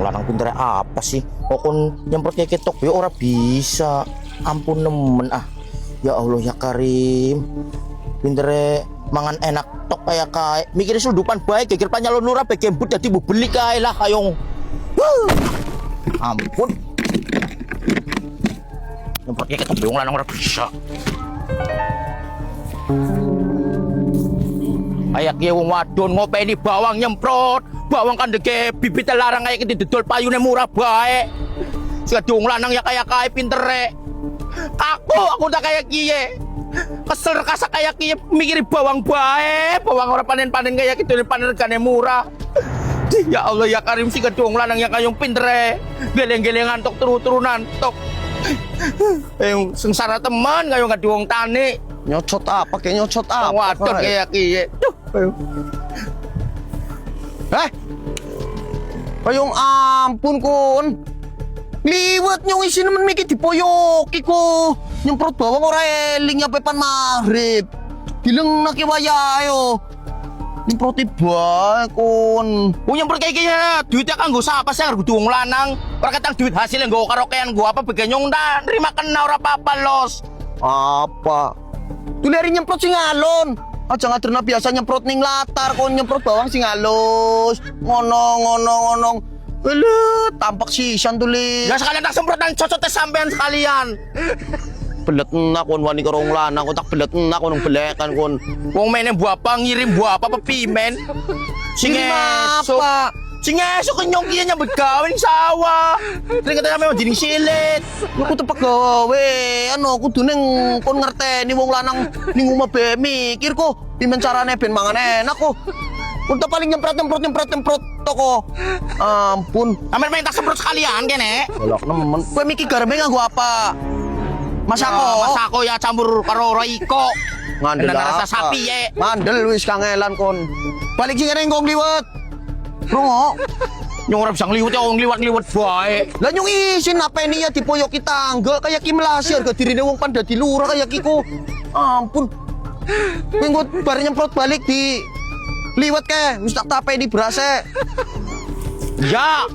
lanang pintere apa sih? Kok kon nyemprot kayak ketok ya ora bisa. Ampun nemen ah. Ya Allah ya Karim. Pintere mangan enak tok kayak mikir sudupan baik geger panyalon lurah bae gembut dadi mbok beli kae lah kayong. Ampun. Nyemprot kayak ketok wong lanang ora bisa. Kayak kiye wong wadon ngopeni bawang nyemprot. Bawang kan deke bibit larang kayak gitu didol payune murah bae. Sing wong lanang ya kayak pintere. Aku tak kayak kiye. Kesel kasak kayak kiye mikiri bawang bae. Bawang ora panen-panen kayak gitu panen regane murah. Ya Allah ya Karim sing wong lanang ya kayong pintere. Geleng-gelengan tok turu-turunan tok. Sengsara teman kayong gak wong tani. Nyocot apa? Kayak nyocot apa? Wadon kayak kiye. Kayong ampun kun. Liwat nyong isi nemen mikir dipoyoki ko. Nyemprot bawang ora eling nyampe pan maghrib. Bilang naki waya ayo. Nyemproti bae kun. Nyemprot kayak gini duitnya kanggo sapa sih kudu wong lanang. Ora ketang duit hasilnya nggo karaokean nggo apa begenyong nda nerima kena ora apa-apa los. Apa? Tuliari nyemprot sing alon. Aja ngaderna biasa nyemprot ning latar kon nyemprot bawang sing halus. Ngono. Tampak sisan tuli. Ya sekalian tak semprot nang cocot sampean sekalian. Belet enak kon wani karo wong lanang kon tak belet enak kon belekan kon. Wong mene buah apa ngirim buah apa pepimen. Sing apa? Sing esuk kenyong kiye nyambut gawe ning sawah. Terus kata sampe jeneng silit. Aku tepek gawe, kudu ning kon ngerteni wong lanang ning omah be mikir kok pimen carane ben mangan enak kok. Untuk paling nyemprot toko. Ampun. Sampe main tak semprot sekalian kene. Golok nemen. Kowe mikir gareme nganggo apa? Masako ya campur karo roiko. Ngandel rasa sapi ye. Ngandel wis kangelan kon. Balik sing kene nggo liwet. Bro, nyong ora bisa ngliwet ya wong liwat-liwet bae. Lah nyong isin apa ini ya dipoyoki tangga kayak ki melasi harga dirine wong pan dadi lurah kayak kiku. Ampun. Minggu bar nyemprot balik di liwet ke wis tak tape di berase. Ya.